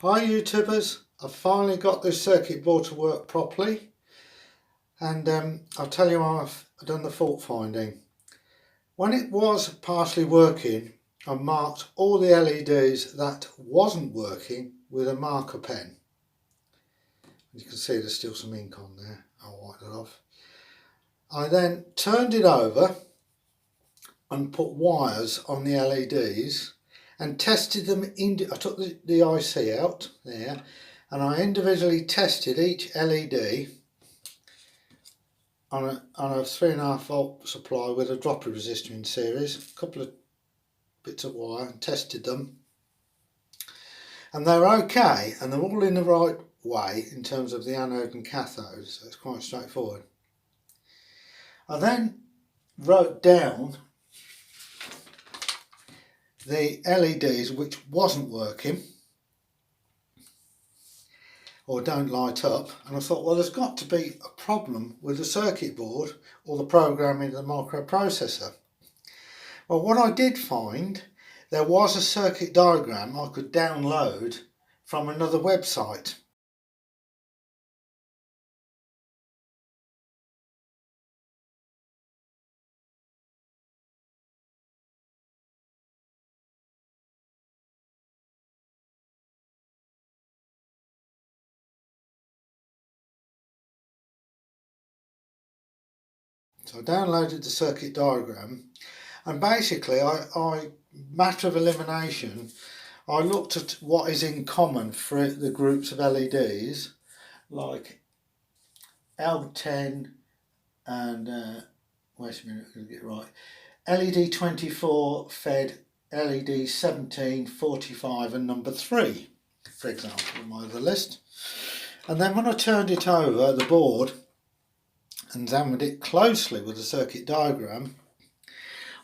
Hi YouTubers, I've finally got this circuit board to work properly, and I'll tell you how I've done the fault finding. When it was partially working, I marked all the LEDs that wasn't working with a marker pen. You can see there's still some ink on there. I'll wipe that off. I then turned it over and put wires on the LEDs and tested them. I took the IC out there and I individually tested each LED on a 3.5 volt supply with a dropper resistor in series, a couple of bits of wire, and tested them, and they're okay, and they're all in the right way in terms of the anode and cathode, so it's quite straightforward. I then wrote down the LEDs which wasn't working or don't light up, and I thought, well, there's got to be a problem with the circuit board or the programming of the microprocessor. Well, what I did find, there was a circuit diagram I could download from another website. So I downloaded the circuit diagram, and basically matter of elimination, I looked at what is in common for the groups of LEDs, like L10 and wait a minute, I'm going to get it right. LED 24 fed LED 17, 45 and number 3, for example, in my other list. And then when I turned it over the board and examined it closely with the circuit diagram,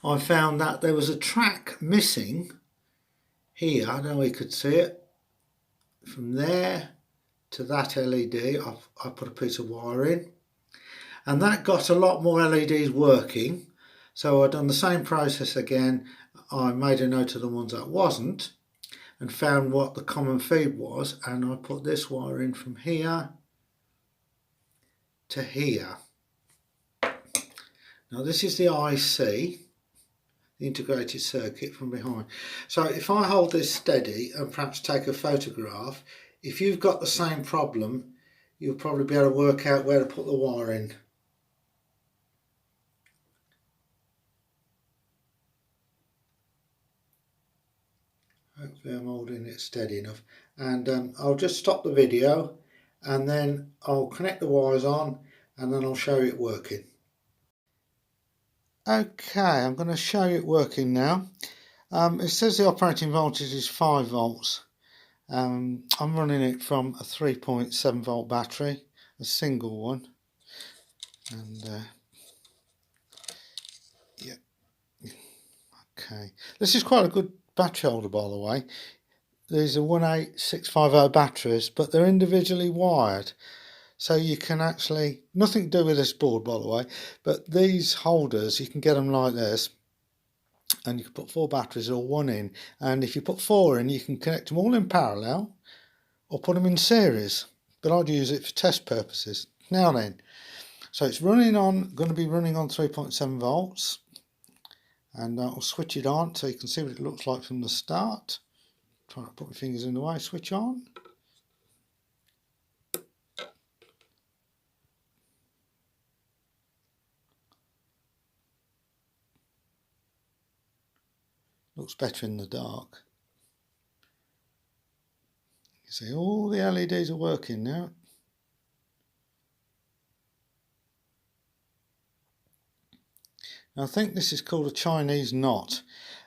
I found that there was a track missing here. I don't know if you could see it. From there to that LED, I put a piece of wire in, and that got a lot more LEDs working. So I've done the same process again. I made a note of the ones that wasn't and found what the common feed was, and I put this wire in from here to here. Now this is the IC, the integrated circuit from behind. So if I hold this steady and perhaps take a photograph, if you've got the same problem, you'll probably be able to work out where to put the wire in. Hopefully I'm holding it steady enough, and I'll just stop the video and then I'll connect the wires on and then I'll show you it working. Okay, I'm going to show you it working now. It says the operating voltage is 5 volts. I'm running it from a 3.7 volt battery, a single one, and yeah, okay. This is quite a good battery holder, by the way. These are 18650 batteries, but they're individually wired, so you can actually, nothing to do with this board by the way, but these holders, you can get them like this, and you can put 4 batteries or 1 in, and if you put 4 in, you can connect them all in parallel or put them in series, but I'd use it for test purposes. Now then, so it's running on, going to be running on 3.7 volts, and I'll switch it on so you can see what it looks like from the start. Trying to put my fingers in the way, switch on. Looks better in the dark. You see all the LEDs are working now. Now I think this is called a Chinese knot,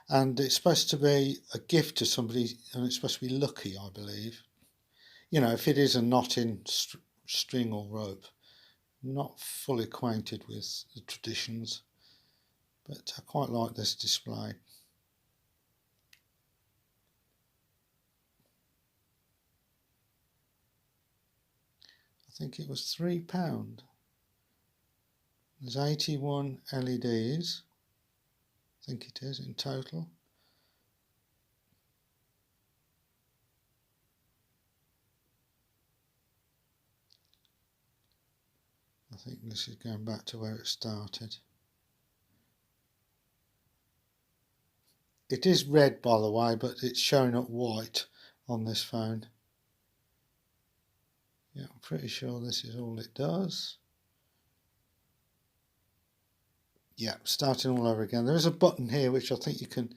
and it's supposed to be a gift to somebody, and it's supposed to be lucky, I believe. You know, if it is a knot in string or rope. I'm not fully acquainted with the traditions, but I quite like this display. I think it was £3. There's 81 LEDs, I think it is in total. I think this is going back to where it started. It is red, by the way, but it's showing up white on this phone. Yeah, I'm pretty sure this is all it does. Yeah, starting all over again. There is a button here which I think you can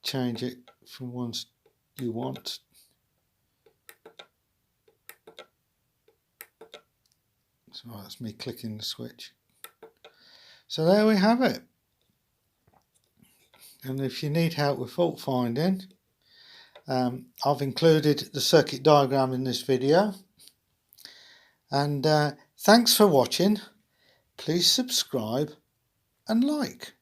change it from ones you want. So that's me clicking the switch. So there we have it. And if you need help with fault finding, I've included the circuit diagram in this video. And thanks for watching. Please subscribe and like.